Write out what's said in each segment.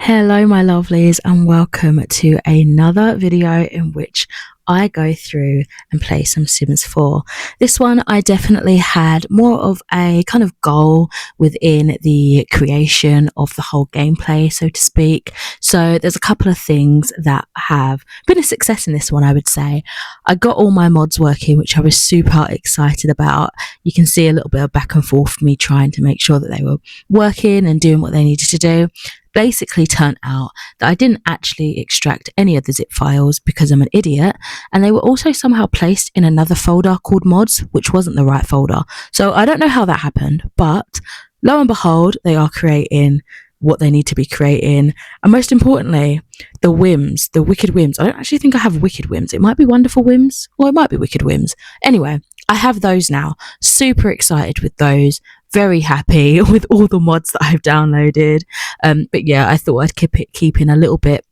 Hello, my lovelies, and welcome to another video in which I go through and play some Sims 4. This one, I definitely had more of a kind of goal within the creation of the whole gameplay, so to speak. So there's a couple of things that have been a success in this one, I would say. I got all my mods working, which I was super excited about. You can see a little bit of back and forth me trying to make sure that they were working and doing what they needed to do. Basically turned out that I didn't actually extract any of the zip files because I'm an idiot, and they were also somehow placed in another folder called mods, which wasn't the right folder. So I don't know how that happened, but lo and behold, they are creating what they need to be creating. And most importantly, the whims, the wicked whims. I don't actually think I have wicked whims. It might be wonderful whims, or it might be wicked whims. Anyway, I have those now. Super excited with those. Very happy with all the mods that I've downloaded. But yeah, I thought I'd keep in a little bit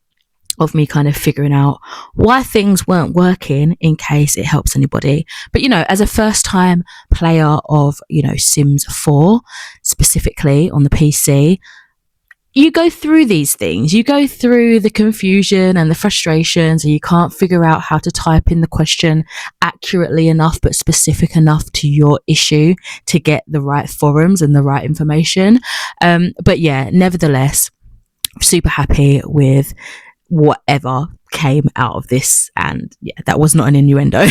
of me kind of figuring out why things weren't working in case it helps anybody. But as a first time player of Sims 4 specifically on the PC, you go through these things, you go through the confusion and the frustrations, and you can't figure out how to type in the question accurately enough but specific enough to your issue to get the right forums and the right information. But yeah, nevertheless, super happy with whatever came out of this, and yeah, that was not an innuendo.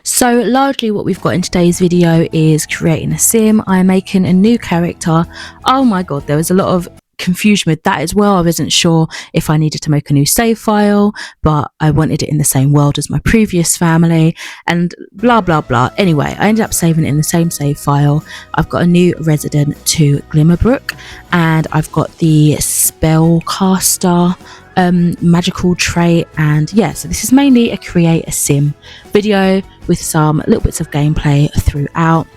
So largely what we've got in today's video is creating a sim. I'm making a new character. Oh my god, there was a lot of confusion with that as well. I wasn't sure if I needed to make a new save file, but I wanted it in the same world as my previous family, and blah blah blah. Anyway, I ended up saving it in the same save file. I've got a new resident to Glimmerbrook, and I've got the spellcaster magical trait, and yeah, so this is mainly a create a sim video with some little bits of gameplay throughout.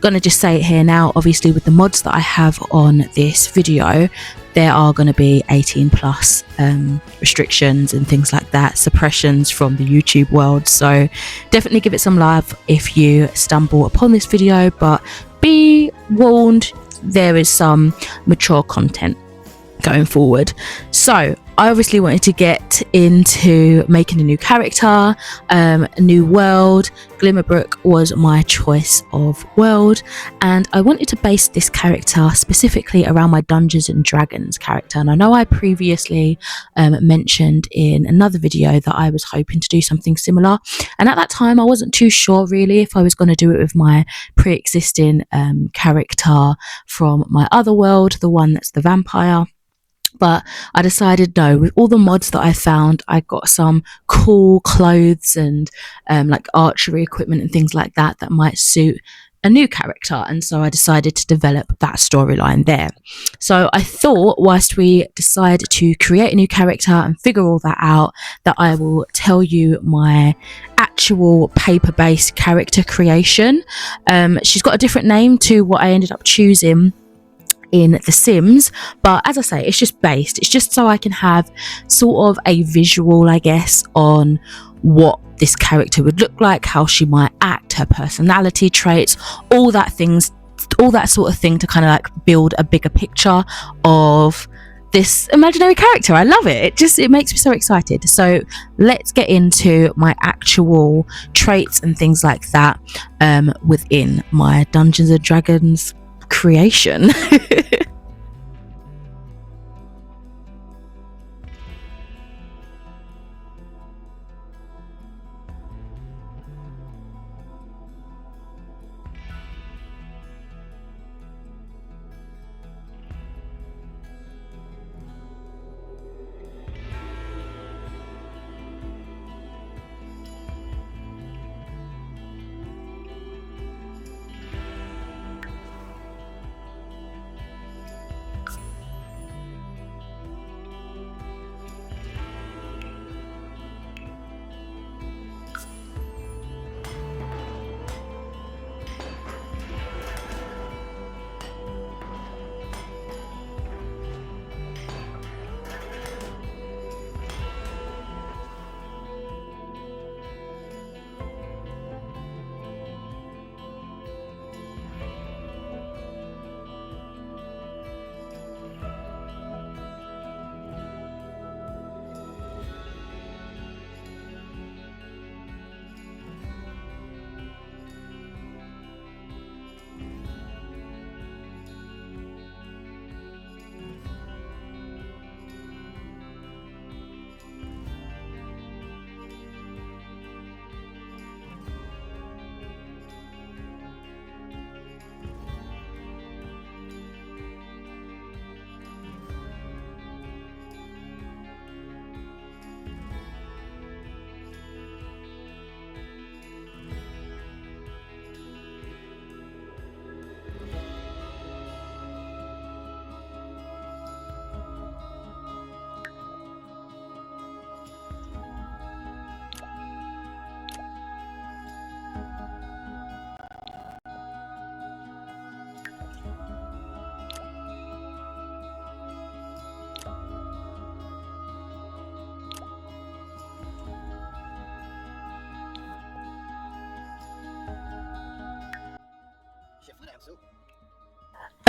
Gonna just say it here now, obviously with the mods that I have on this video, there are going to be 18 plus restrictions and things like that, suppressions from the YouTube world, so definitely give it some love if you stumble upon this video, but be warned, there is some mature content going forward. So I obviously wanted to get into making a new character, a new world. Glimmerbrook was my choice of world, and I wanted to base this character specifically around my Dungeons and Dragons character. And I know I previously mentioned in another video that I was hoping to do something similar, and at that time I wasn't too sure really if I was going to do it with my pre-existing character from my other world, the one that's the vampire. But I decided no, with all the mods that I found, I got some cool clothes and like archery equipment and things like that that might suit a new character, and so I decided to develop that storyline there. So I thought, whilst we decide to create a new character and figure all that out, that I will tell you my actual paper-based character creation. She's got a different name to what I ended up choosing in The Sims, but as I say, it's just so I can have sort of a visual, I guess, on what this character would look like, how she might act, her personality traits, all that sort of thing, to kind of like build a bigger picture of this imaginary character. I love it. It makes me so excited. So let's get into my actual traits and things like that within my Dungeons and Dragons creation.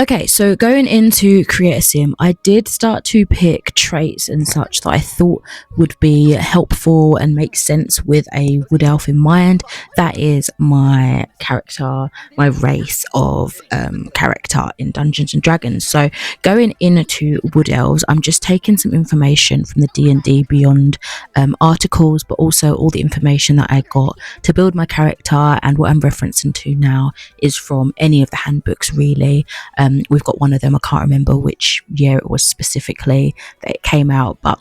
Okay, so going into Create a Sim, I did start to pick traits and such that I thought would be helpful and make sense with a wood elf in mind. That is my character, my race of character in Dungeons and Dragons. So going into wood elves, I'm just taking some information from the D&D Beyond articles, but also all the information that I got to build my character, and what I'm referencing to now is from any of the handbooks really. We've got one of them, I can't remember which year it was specifically that it came out, but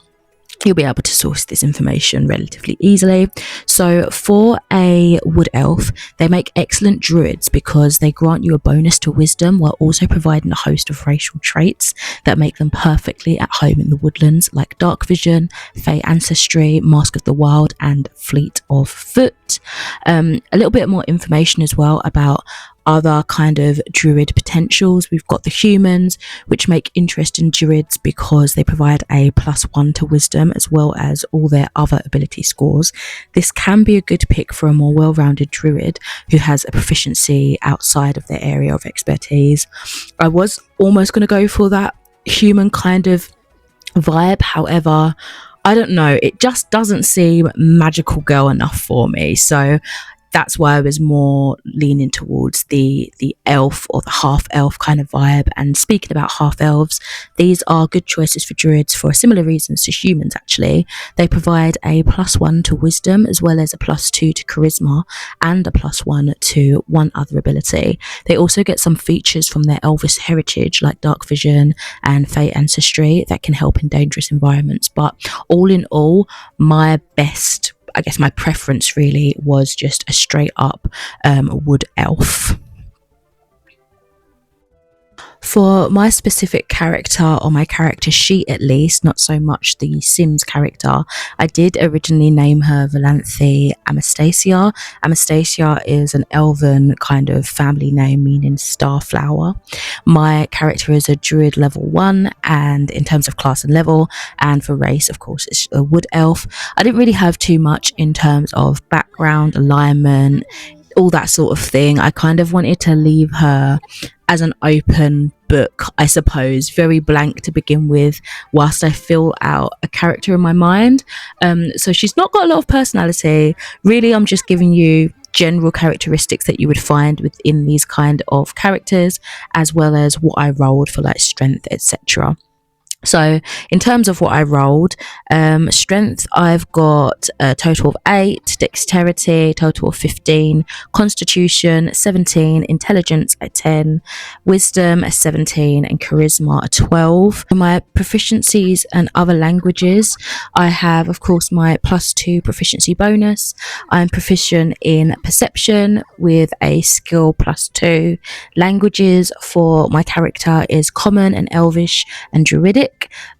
you'll be able to source this information relatively easily. So for a wood elf, they make excellent druids because they grant you a bonus to wisdom while also providing a host of racial traits that make them perfectly at home in the woodlands, like dark vision, fey ancestry, mask of the wild, and fleet of foot. A little bit more information as well about other kind of druid potentials. We've got the humans, which make interesting druids because they provide a +1 to wisdom as well as all their other ability scores. This can be a good pick for a more well-rounded druid who has a proficiency outside of their area of expertise. I was almost going to go for that human kind of vibe, however, I don't know, it just doesn't seem magical girl enough for me. So that's why I was more leaning towards the elf or the half elf kind of vibe. And speaking about half elves, these are good choices for druids for similar reasons to humans actually. They provide a +1 to wisdom as well as a +2 to charisma and a +1 to one other ability. They also get some features from their elvish heritage like dark vision and fey ancestry that can help in dangerous environments. But all in all, my preference really was just a straight up wood elf. For my specific character, on my character sheet at least, not so much the Sims character, I did originally name her Valanthe Amastasia. Amastasia is an elven kind of family name meaning starflower. My character is a druid level 1, and in terms of class and level, and for race, of course, it's a wood elf. I didn't really have too much in terms of background, alignment, all that sort of thing. I kind of wanted to leave her as an open book, I suppose, very blank to begin with, whilst I fill out a character in my mind. So she's not got a lot of personality. Really, I'm just giving you general characteristics that you would find within these kind of characters, as well as what I rolled for like strength, etc. So in terms of what I rolled, strength, I've got a total of 8, dexterity, total of 15, constitution, 17, intelligence at 10, wisdom at 17, and charisma at 12. For my proficiencies and other languages, I have, of course, my +2 proficiency bonus. I'm proficient in perception with a skill +2. Languages for my character is common and elvish and druidic.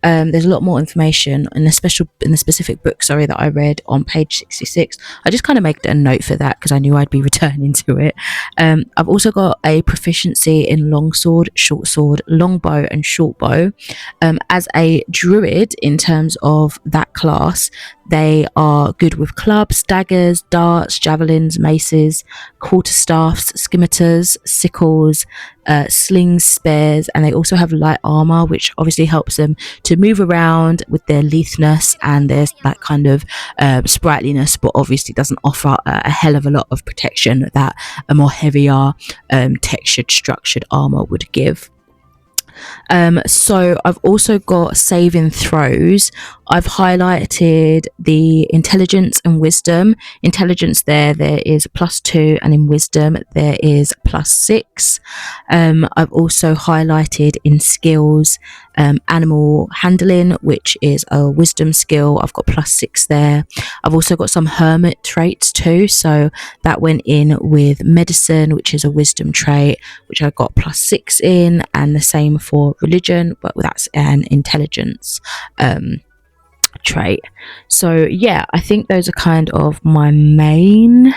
There's a lot more information in the specific book that I read on page 66. I just kind of made a note for that because I knew I'd be returning to it. I've also got a proficiency in longsword, short sword, longbow, and shortbow. As a druid, in terms of that class, they are good with clubs, daggers, darts, javelins, maces, quarterstaffs, scimitars, sickles, slings, spears, and they also have light armor, which obviously helps them to move around with their litheness and there's that kind of sprightliness, but obviously doesn't offer a hell of a lot of protection that a more heavier textured structured armor would give. So I've also got saving throws. I've highlighted the intelligence and wisdom. Intelligence there is +2, and in wisdom there is +6. I've also highlighted in skills animal handling, which is a wisdom skill. I've got +6 there. I've also got some hermit traits too, so that went in with medicine, which is a wisdom trait, which I got +6 in, and the same for religion, but that's an intelligence trait. So yeah, I think those are kind of my main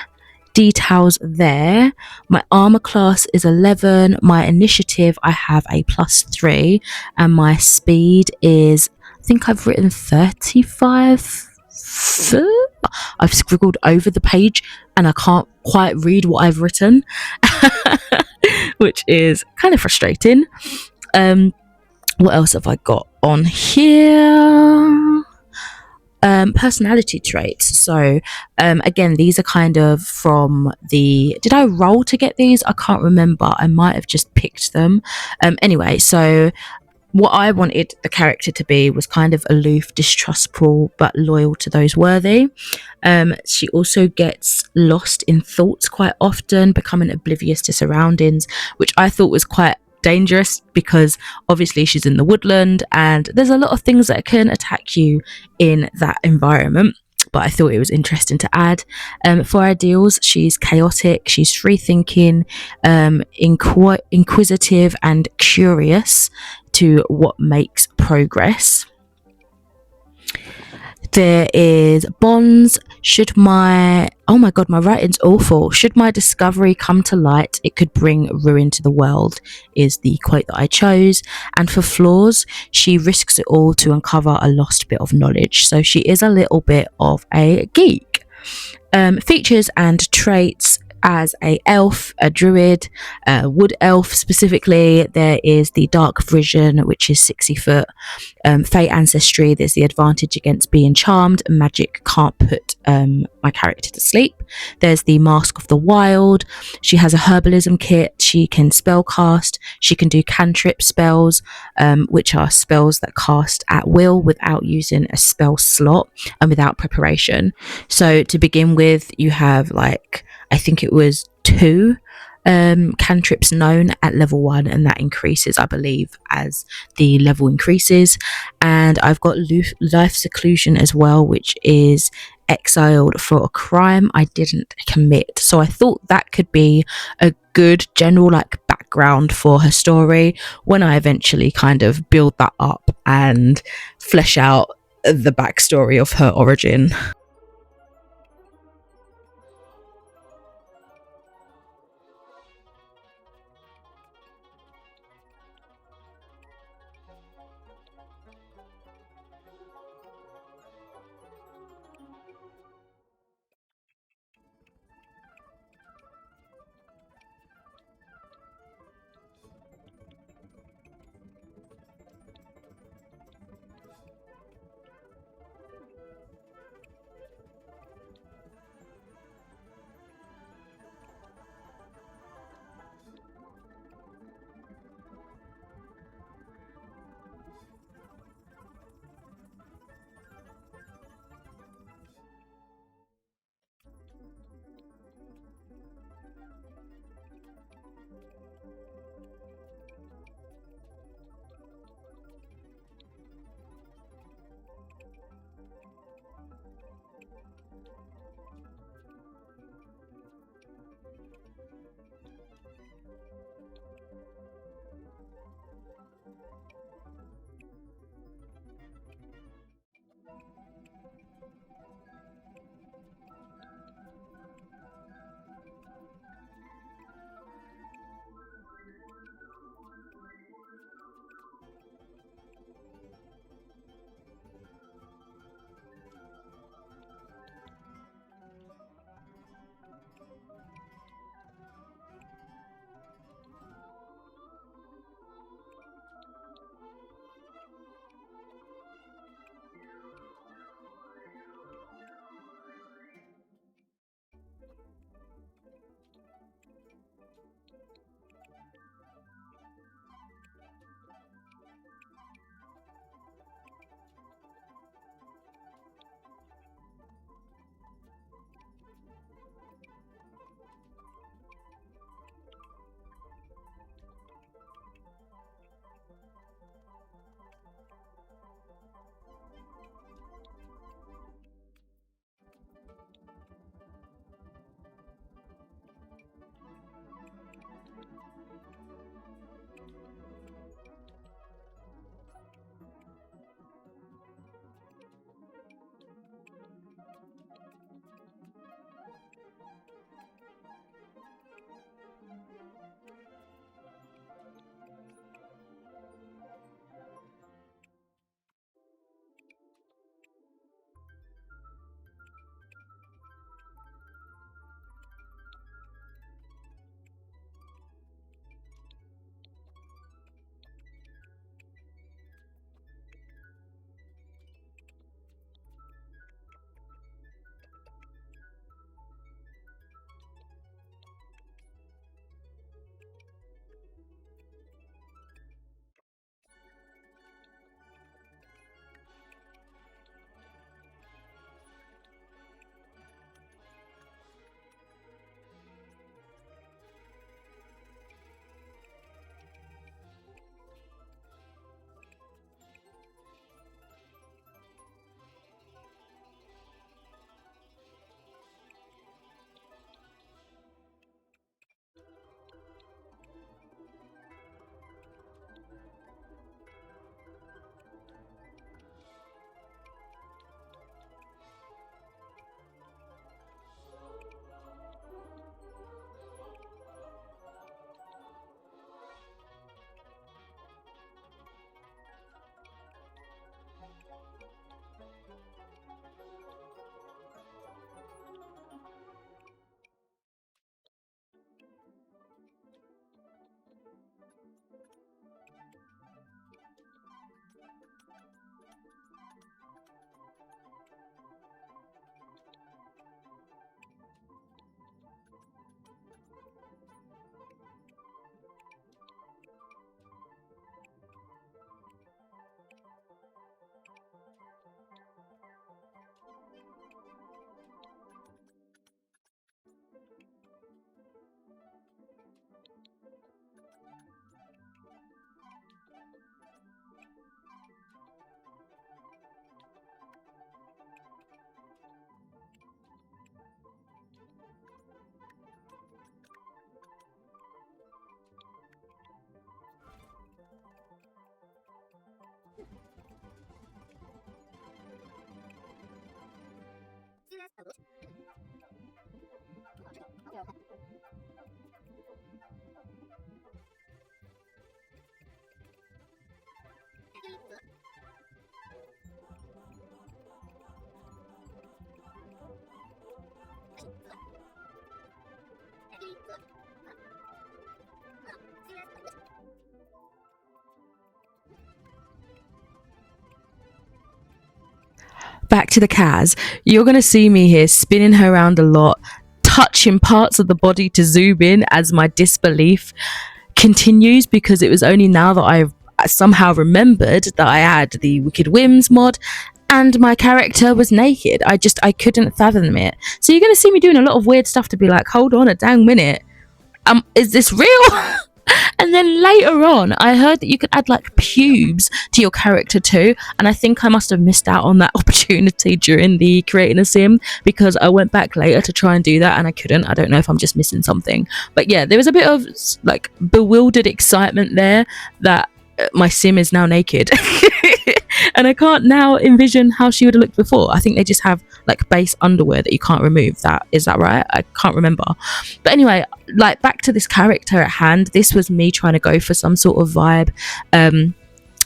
details there. My armor class is 11. My initiative, I have a +3, and my speed is, I think I've written 35. I've scribbled over the page and I can't quite read what I've written. which is kind of frustrating. What else have I got on here? Personality traits. So again, these are kind of from the, did I roll to get these? I can't remember. I might have just picked them. Anyway, so what I wanted the character to be was kind of aloof, distrustful, but loyal to those worthy. She also gets lost in thoughts quite often, becoming oblivious to surroundings, which I thought was quite dangerous because obviously she's in the woodland and there's a lot of things that can attack you in that environment. But I thought it was interesting to add. For ideals, she's chaotic, she's free thinking, inquisitive, and curious to what makes progress. There is bonds. Should my, oh my god, my writing's awful. Should my discovery come to light, it could bring ruin to the world, is the quote that I chose. And for flaws, she risks it all to uncover a lost bit of knowledge. So she is a little bit of a geek. Features and traits. As a elf, a druid, a wood elf specifically, there is the dark vision, which is 60 foot. Fey ancestry, there's the advantage against being charmed. Magic can't put my character to sleep. There's the mask of the wild. She has a herbalism kit. She can spell cast. She can do cantrip spells, which are spells that cast at will without using a spell slot and without preparation. So to begin with, you have like, I think it was 2 cantrips known at level 1, and that increases, I believe, as the level increases. And I've got life seclusion as well, which is exiled for a crime I didn't commit. So I thought that could be a good general like background for her story when I eventually kind of build that up and flesh out the backstory of her origin. back to the Kaz, you're going to see me here spinning her around a lot, touching parts of the body to zoom in as my disbelief continues, because it was only now that I somehow remembered that I had the Wicked Whims mod and my character was naked. I couldn't fathom it. So you're going to see me doing a lot of weird stuff to be like, hold on a dang minute, is this real? And then later on, I heard that you could add like pubes to your character too. And I think I must have missed out on that opportunity during the creating a sim, because I went back later to try and do that and I couldn't. I don't know if I'm just missing something. But yeah, there was a bit of like bewildered excitement there that my sim is now naked. And I can't now envision how she would have looked before. I think they just have like base underwear that you can't remove. Is that right? I can't remember. But anyway, like back to this character at hand, this was me trying to go for some sort of vibe. And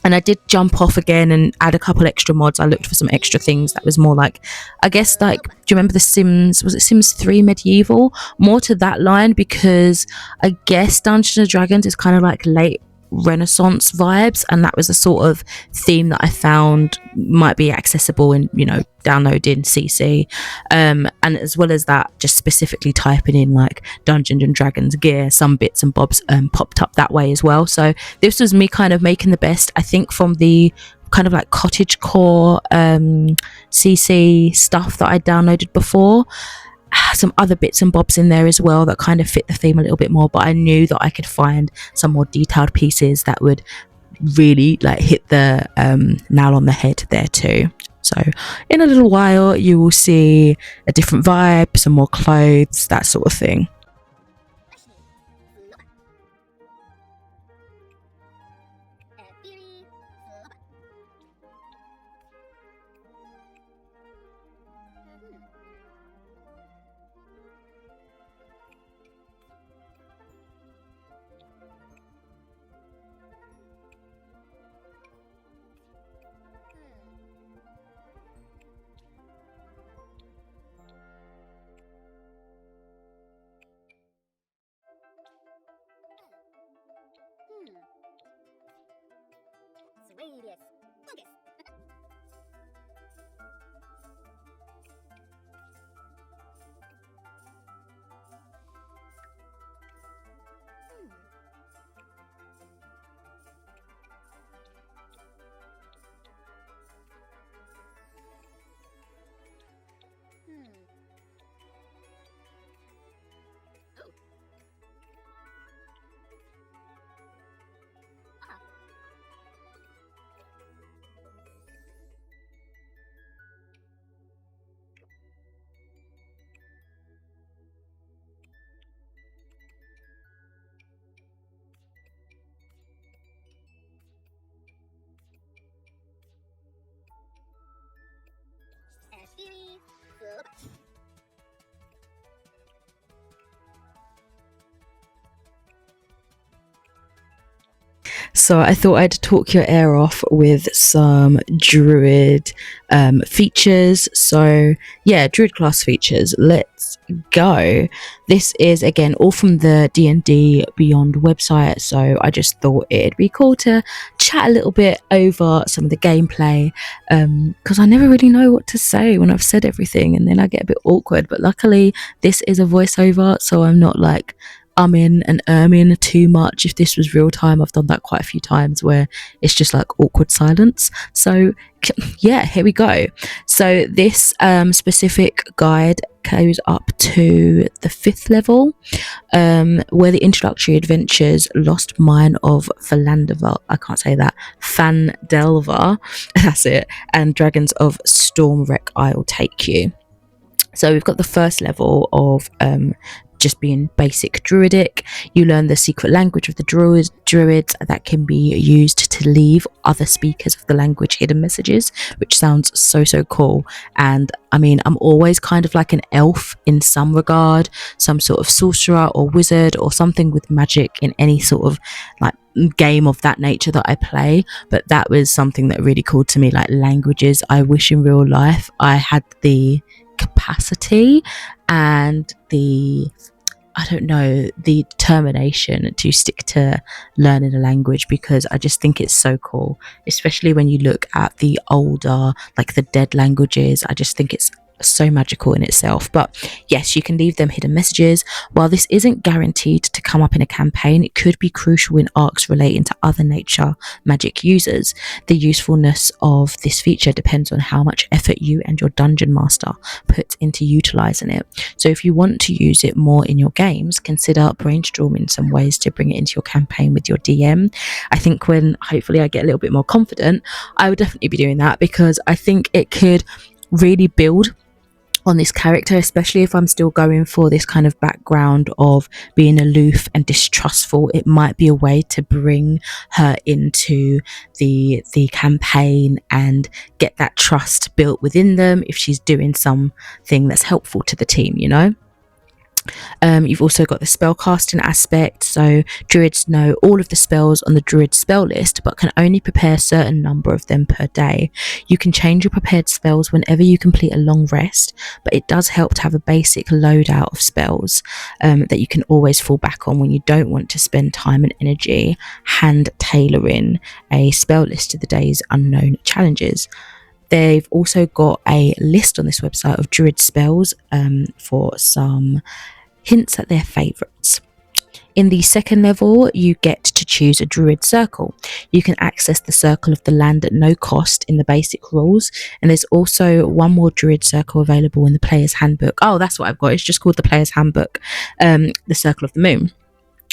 I did jump off again and add a couple extra mods. I looked for some extra things that was more like, I guess, like, do you remember the Sims, was it Sims 3 Medieval? More to that line, because I guess Dungeons and Dragons is kind of like late Renaissance vibes, and that was the sort of theme that I found might be accessible in, you know, downloading CC, and as well as that, just specifically typing in like Dungeons and Dragons gear, some bits and bobs popped up that way as well. So this was me kind of making the best, I think, from the kind of like cottagecore CC stuff that I downloaded before. Some other bits and bobs in there as well that kind of fit the theme a little bit more, but I knew that I could find some more detailed pieces that would really like hit the nail on the head there too. So in a little while you will see a different vibe, some more clothes, that sort of thing. So I thought I'd talk your ear off with some druid features. So yeah, druid class features, let's go. This is again all from the D&D Beyond website, so I just thought it'd be cool to chat a little bit over some of the gameplay, because I never really know what to say when I've said everything and then I get a bit awkward. But luckily this is a voiceover, so I'm not like umming and erming too much. If this was real time, I've done that quite a few times where it's just like awkward silence. So yeah, here we go. So this specific guide goes up to the 5th level, where the introductory adventures Lost Mine of Fandelver, I can't say that, Fandelver, that's it, and Dragons of Stormwreck Isle take you. So we've got the first level of just being basic druidic. You learn the secret language of the druids that can be used to leave other speakers of the language hidden messages, which sounds so cool. And I mean, I'm always kind of like an elf in some regard, some sort of sorcerer or wizard or something with magic in any sort of like game of that nature that I play. But that was something that really called to me, like languages. I wish in real life I had the capacity and the I don't know, the determination to stick to learning a language, because I just think it's so cool, especially when you look at the older, like the dead languages. I just think it's so magical in itself. But yes, you can leave them hidden messages. While this isn't guaranteed to come up in a campaign, it could be crucial in arcs relating to other nature magic users. The usefulness of this feature depends on how much effort you and your dungeon master put into utilizing it. So if you want to use it more in your games, consider brainstorming some ways to bring it into your campaign with your DM. I think when hopefully I get a little bit more confident, I would definitely be doing that, because I think it could really build on this character, especially if I'm still going for this kind of background of being aloof and distrustful. It might be a way to bring her into the campaign and get that trust built within them if she's doing something that's helpful to the team, you know. You've also got the spell casting aspect. So druids know all of the spells on the druid spell list, but can only prepare a certain number of them per day. You can change your prepared spells whenever you complete a long rest, but it does help to have a basic loadout of spells that you can always fall back on when you don't want to spend time and energy hand tailoring a spell list to the day's unknown challenges. They've also got a list on this website of druid spells for some hints at their favourites. In the second level, you get to choose a druid circle. You can access the circle of the land at no cost in the basic rules, and there's also one more druid circle available in the player's handbook. Oh, that's what I've got. It's just called the player's handbook, the circle of the moon.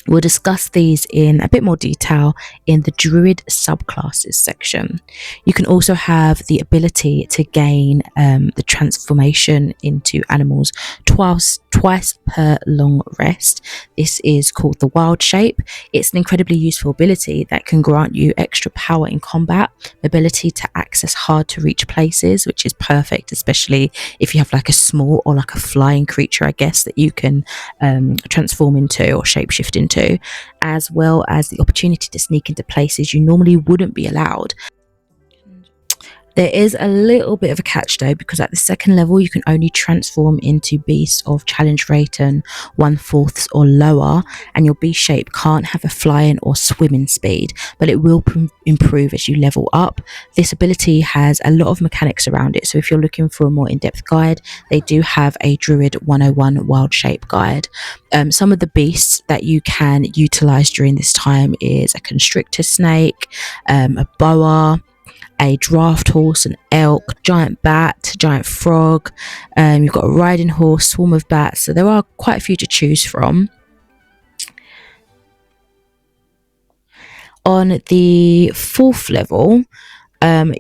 We'll discuss these in a bit more detail in the Druid subclasses section. You can also have the ability to gain the transformation into animals twice per long rest. This is called the Wild Shape. It's an incredibly useful ability that can grant you extra power in combat, ability to access hard to reach places, which is perfect, especially if you have like a small or like a flying creature, I guess, that you can transform into or shapeshift into, as well as the opportunity to sneak into places you normally wouldn't be allowed. There is a little bit of a catch though, because at the second level you can only transform into beasts of challenge rating 1/4 or lower, and your beast shape can't have a flying or swimming speed, but it will improve as you level up. This ability has a lot of mechanics around it, so if you're looking for a more in-depth guide, they do have a Druid 101 wild shape guide. Some of the beasts that you can utilize during this time is a constrictor snake, a boa, a draft horse, an elk, giant bat, giant frog. You've got a riding horse, swarm of bats. So there are quite a few to choose from. On the fourth level,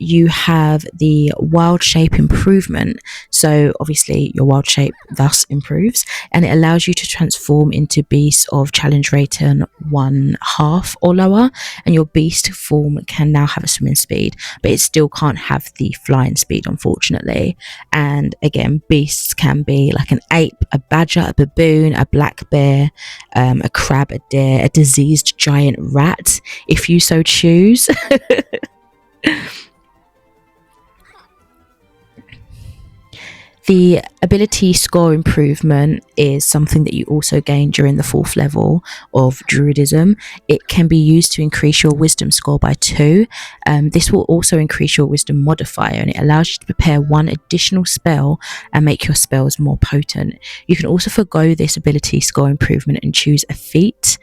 you have the wild shape improvement. So obviously your wild shape thus improves, and it allows you to transform into beasts of challenge rating 1/2 or lower, and your beast form can now have a swimming speed, but it still can't have the flying speed, unfortunately. And again, beasts can be like an ape, a badger, a baboon, a black bear, a crab, a deer, a diseased giant rat, if you so choose. The ability score improvement is something that you also gain during the fourth level of Druidism. It can be used to increase your wisdom score by 2. This will also increase your wisdom modifier, and it allows you to prepare 1 additional spell and make your spells more potent. You can also forgo this ability score improvement and choose a feat,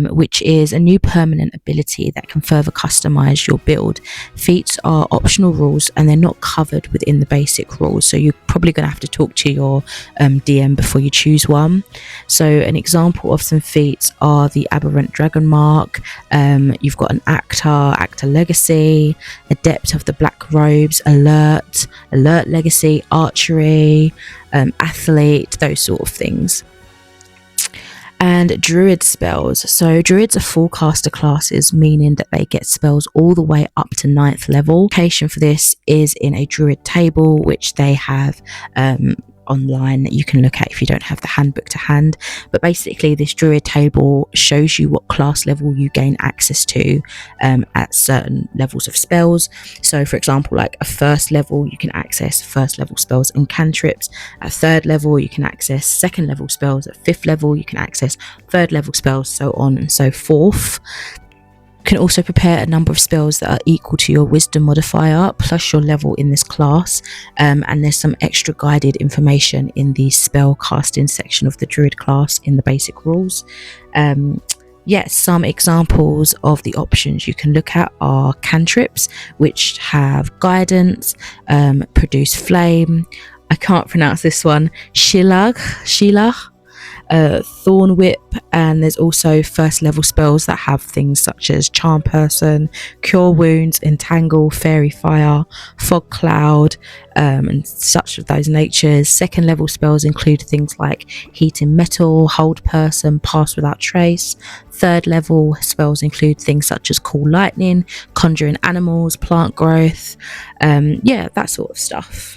which is a new permanent ability that can further customize your build. Feats are optional rules and they're not covered within the basic rules, so you're probably going to have to talk to your DM before you choose one. So an example of some feats are the Aberrant Dragon Mark, you've got an Actor Legacy, Adept of the Black Robes, Alert Legacy, Archery, Athlete, those sort of things. And druid spells. So druids are full caster classes, meaning that they get spells all the way up to 9th level. Location for this is in a druid table, which they have online that you can look at if you don't have the handbook to hand. But basically this druid table shows you what class level you gain access to at certain levels of spells. So for example, like a first level, you can access first level spells and cantrips. At third level, you can access second level spells. At fifth level, you can access third level spells, so on and so forth. You can also prepare a number of spells that are equal to your wisdom modifier plus your level in this class, and there's some extra guided information in the spell casting section of the druid class in the basic rules. Some examples of the options you can look at are cantrips, which have guidance, produce flame, I can't pronounce this one, Shilag, Thorn Whip, and there's also first level spells that have things such as Charm Person, Cure Wounds, Entangle, Fairy Fire, Fog Cloud, and such of those natures. Second level spells include things like Heating Metal, Hold Person, Pass Without Trace. Third level spells include things such as Cool Lightning, Conjuring Animals, Plant Growth, that sort of stuff.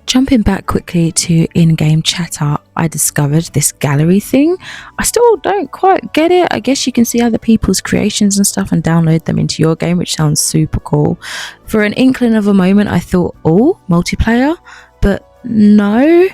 Jumping back quickly to in-game chatter, I discovered this gallery thing. I still don't quite get it. I guess you can see other people's creations and stuff and download them into your game, which sounds super cool. For an inkling of a moment, I thought, oh, multiplayer, but no.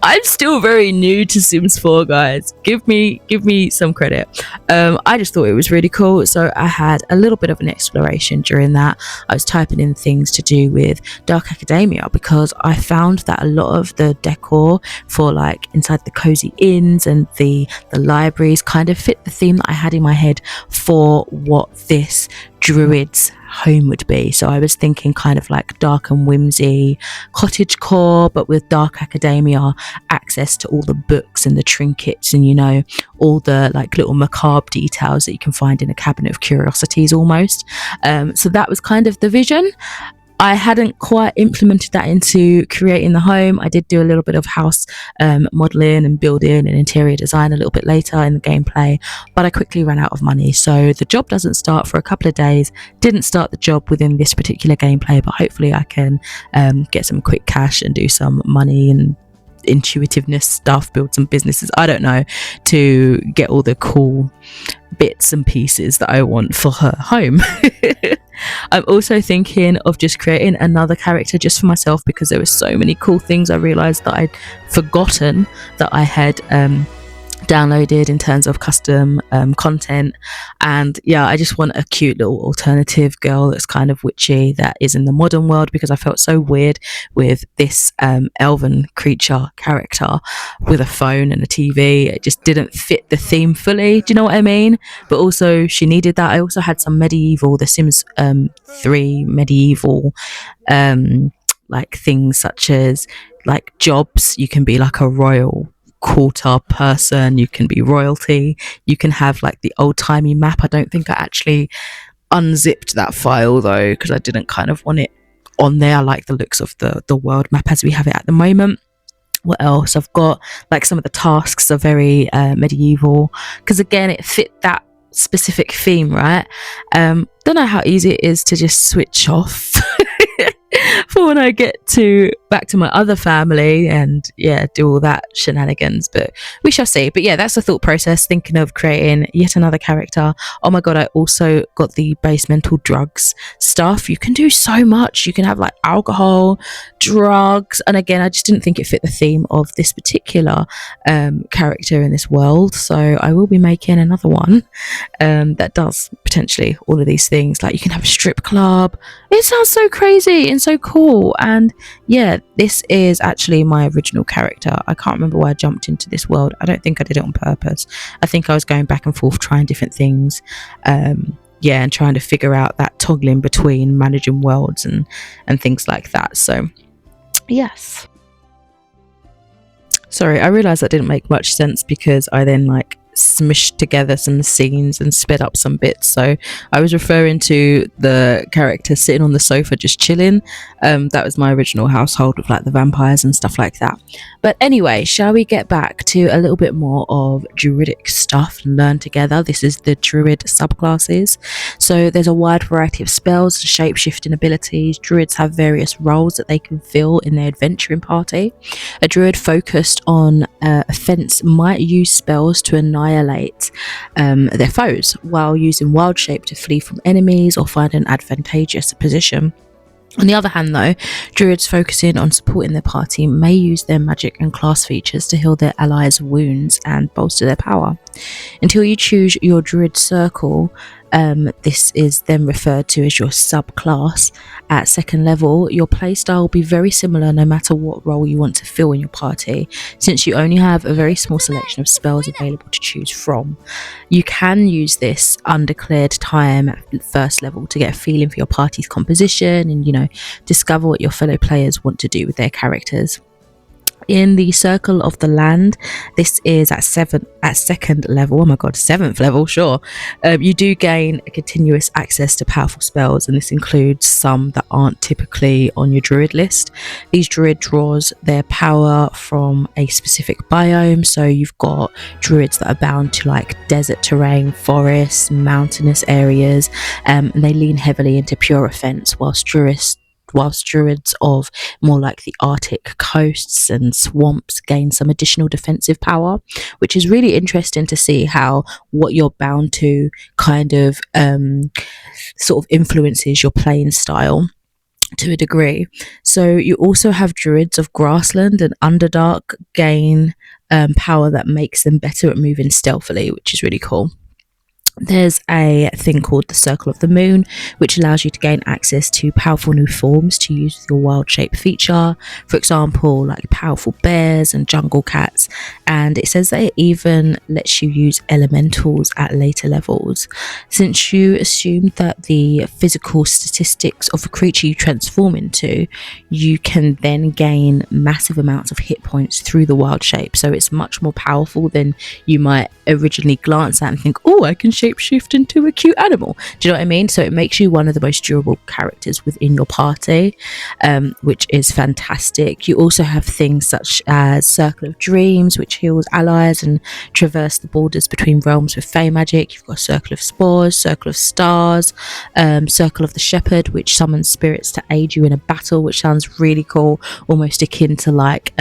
I'm still very new to Sims 4, guys. Give me some credit. I just thought it was really cool, so I had a little bit of an exploration during that. I was typing in things to do with Dark Academia because I found that a lot of the decor for like inside the cozy inns and the libraries kind of fit the theme that I had in my head for what this druid's home would be. So I was thinking kind of like dark and whimsy cottage core, but with Dark Academia access to all the books and the trinkets and, you know, all the like little macabre details that you can find in a cabinet of curiosities almost. So that was kind of the vision. I hadn't quite implemented that into creating the home. I did do a little bit of house modeling and building and interior design a little bit later in the gameplay, but I quickly ran out of money. So the job doesn't start for a couple of days. Didn't start the job within this particular gameplay, but hopefully I can get some quick cash and do some money and intuitiveness stuff, build some businesses, I don't know, to get all the cool bits and pieces that I want for her home. I'm also thinking of just creating another character just for myself because there were so many cool things I realized that I'd forgotten that I had downloaded in terms of custom content. And yeah, I just want a cute little alternative girl that's kind of witchy that is in the modern world, because I felt so weird with this elven creature character with a phone and a TV. It just didn't fit the theme fully, do you know what I mean? But also she needed that. I also had some medieval, The Sims 3 medieval like things such as like jobs. You can be like a royal quarter person, you can be royalty, you can have like the old-timey map. I don't think I actually unzipped that file though, because I didn't kind of want it on there. I like the looks of the world map as we have it at the moment. What else? I've got like some of the tasks are very medieval, because again it fit that specific theme, right? Don't know how easy it is to just switch off for when I get back to my other family and do all that shenanigans, but we shall see. But yeah, that's the thought process, thinking of creating yet another character. Oh my god, I also got the base mental drugs stuff. You can do so much. You can have like alcohol, drugs, and again I just didn't think it fit the theme of this particular character in this world, so I will be making another one that does potentially all of these things. Like you can have a strip club. It sounds so crazy and so cool. And yeah, this is actually my original character. I can't remember why I jumped into this world. I don't think I did it on purpose. I think I was going back and forth trying different things, and trying to figure out that toggling between managing worlds and things like that. So yes, sorry, I realized that didn't make much sense because I then like smushed together some scenes and sped up some bits. So I was referring to the character sitting on the sofa just chilling. That was my original household with like the vampires and stuff like that. But anyway, shall we get back to a little bit more of druidic stuff and learn together? This is the druid subclasses. So there's a wide variety of spells and shape-shifting abilities. Druids have various roles that they can fill in their adventuring party. A druid focused on offense might use spells to annihilate their foes, while using wild shape to flee from enemies or find an advantageous position. On the other hand, though, druids focusing on supporting their party may use their magic and class features to heal their allies' wounds and bolster their power. Until you choose your druid circle, this is then referred to as your subclass. At second level, your playstyle will be very similar no matter what role you want to fill in your party, since you only have a very small selection of spells available to choose from. You can use this undeclared time at first level to get a feeling for your party's composition and, discover what your fellow players want to do with their characters. In the Circle of the Land, this is at second level. Oh my god, seventh level, sure. You do gain a continuous access to powerful spells, and this includes some that aren't typically on your druid list. These druid draws their power from a specific biome, so you've got druids that are bound to like desert terrain, forests, mountainous areas, and they lean heavily into pure offense, whilst druids of more like the Arctic coasts and swamps gain some additional defensive power, which is really interesting to see how what you're bound to kind of sort of influences your playing style to a degree. So you also have druids of grassland and underdark gain power that makes them better at moving stealthily, which is really cool. There's a thing called the Circle of the Moon, which allows you to gain access to powerful new forms to use with your wild shape feature. For example, like powerful bears and jungle cats. And it says that it even lets you use elementals at later levels. Since you assume that the physical statistics of a creature you transform into, you can then gain massive amounts of hit points through the wild shape. So it's much more powerful than you might originally glance at and think, oh, I can shapeshift into a cute animal. Do you know what I mean? So it makes you one of the most durable characters within your party, which is fantastic. You also have things such as Circle of Dreams, which heals allies and traverse the borders between realms with fey magic. You've got Circle of Spores, Circle of Stars, Circle of the Shepherd, which summons spirits to aid you in a battle, which sounds really cool, almost akin to like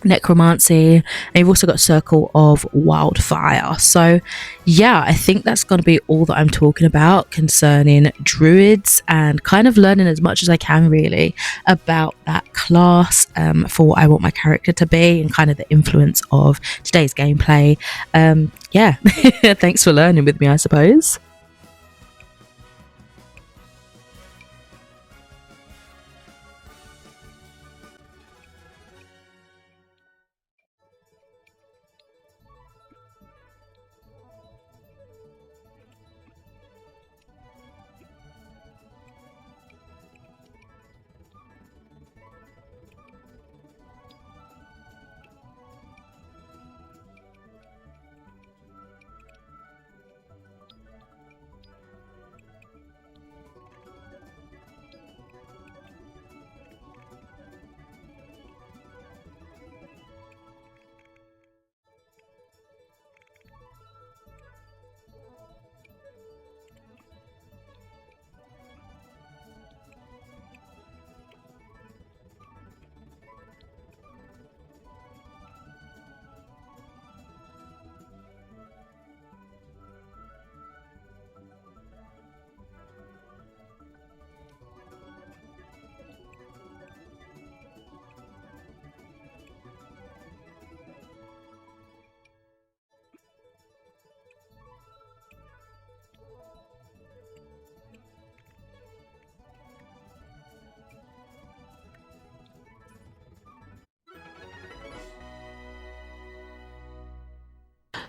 necromancy. And you've also got Circle of Wildfire. So yeah, I think that's going to be all that I'm talking about concerning druids, and kind of learning as much as I can really about that class for what I want my character to be, and kind of the influence of today's gameplay. Yeah, thanks for learning with me, I suppose.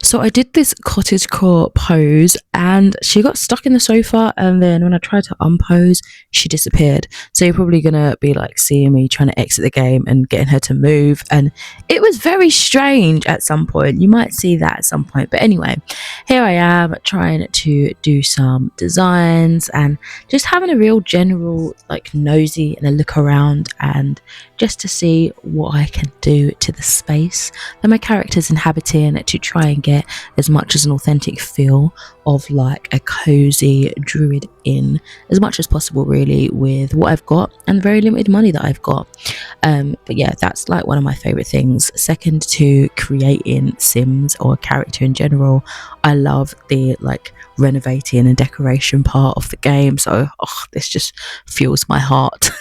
So I did this cottagecore pose and she got stuck in the sofa, and then when I tried to unpose, she disappeared. So you're probably gonna be like seeing me trying to exit the game and getting her to move, and it was very strange at some point. You might see that at some point. But anyway, here I am trying to do some designs and just having a real general like nosy and a look around, and just to see what I can do to the space that my character's inhabiting, to try and get as much as an authentic feel of like a cozy druid inn as much as possible, really, with what I've got and very limited money that I've got. But yeah, that's like one of my favorite things. Second to creating Sims or a character in general, I love the like renovating and decoration part of the game. So this just fuels my heart.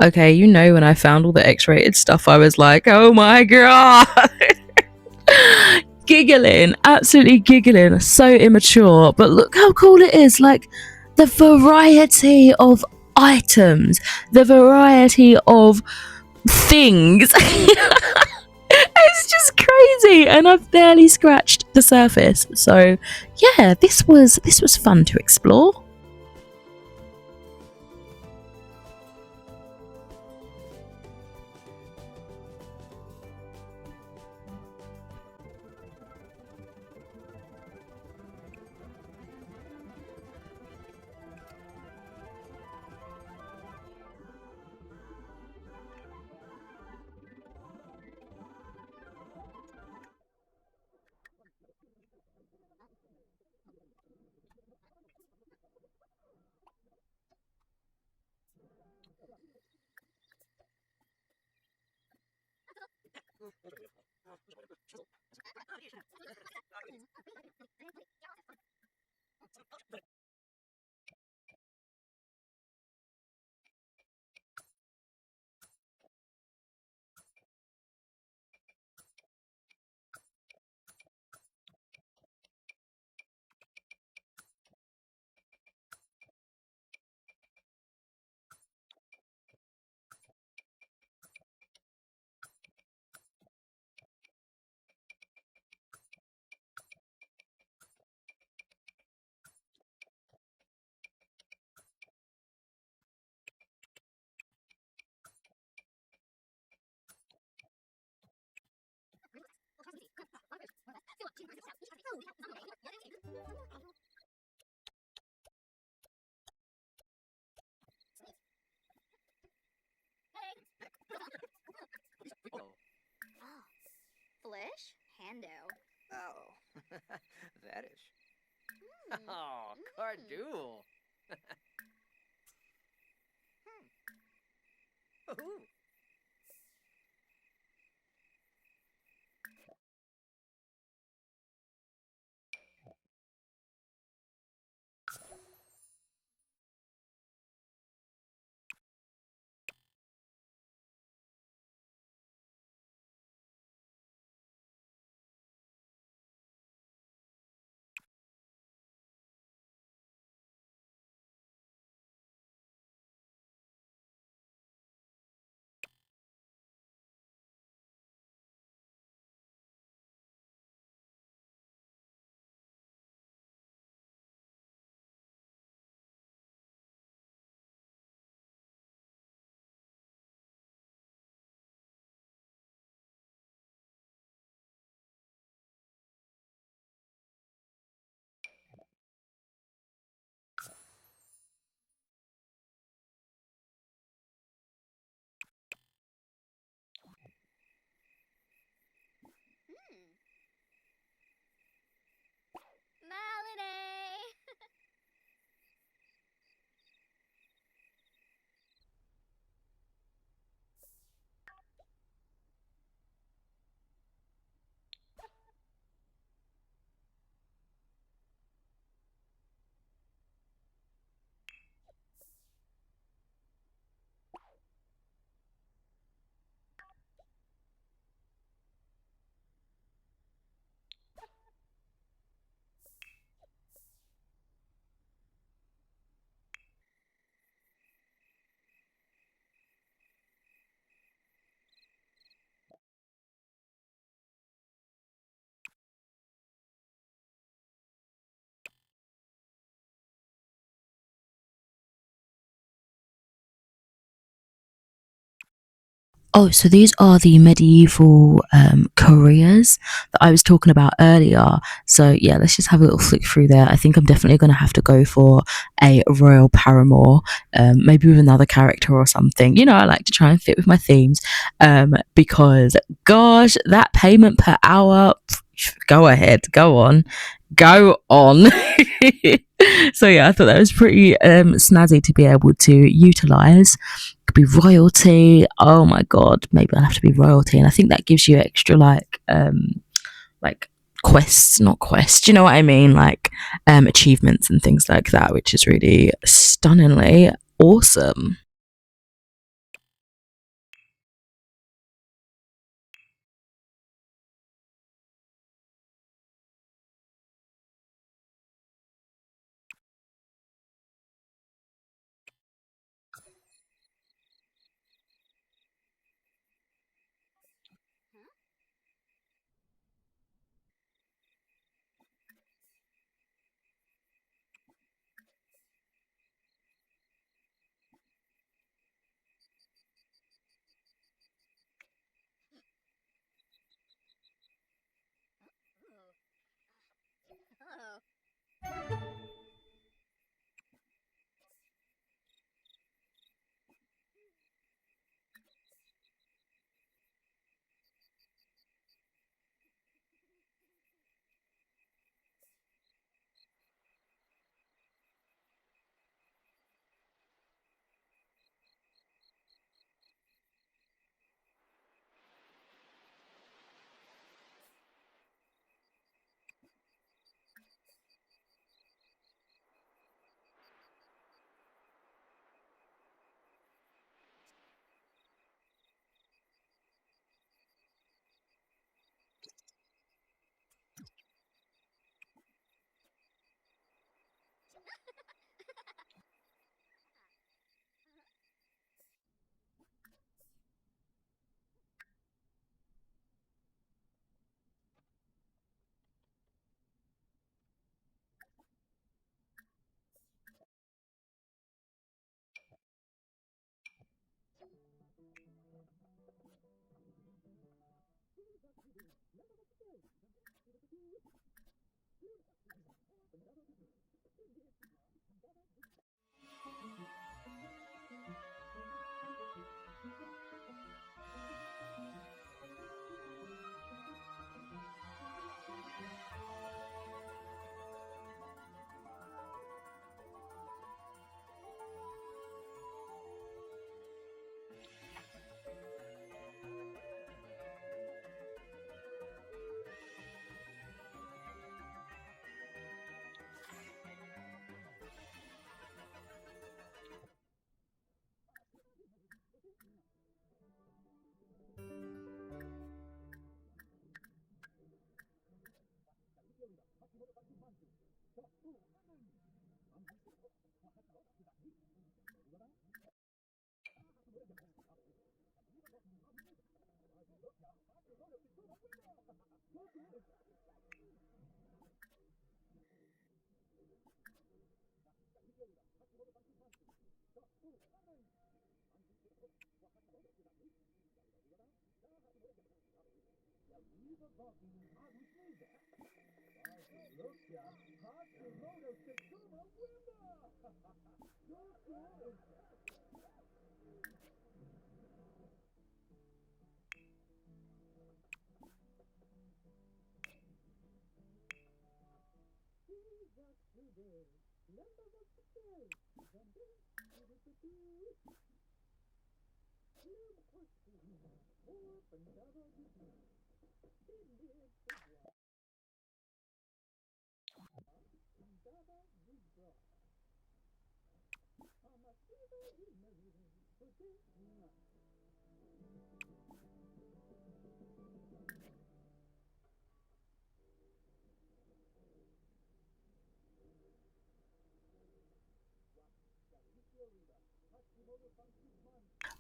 Okay, you know, when I found all the X-rated stuff, I was like, oh my god. Giggling, absolutely giggling, so immature. But look how cool it is, like the variety of items, the variety of things. It's just crazy, and I've barely scratched the surface. So yeah, this was fun to explore. Kaddish. Oh, Cardool. Ooh. Oh, so these are the medieval careers that I was talking about earlier. So yeah, let's just have a little flick through there. I think I'm definitely going to have to go for a royal paramour, maybe with another character or something. You know, I like to try and fit with my themes, because gosh, that payment per hour. Go ahead, go on. So yeah, I thought that was pretty snazzy to be able to utilize. Could be royalty. Oh my god, maybe I'll have to be royalty, and I think that gives you extra like quests, not quests. You know what I mean? Like achievements and things like that, which is really stunningly awesome.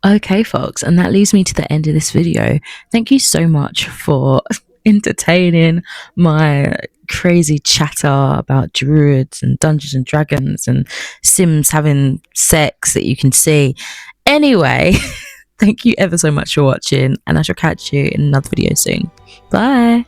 Okay, folks, and that leads me to the end of this video. Thank you so much for entertaining my crazy chatter about druids and Dungeons and Dragons and Sims having sex that you can see. Anyway, thank you ever so much for watching, and I shall catch you in another video soon. Bye.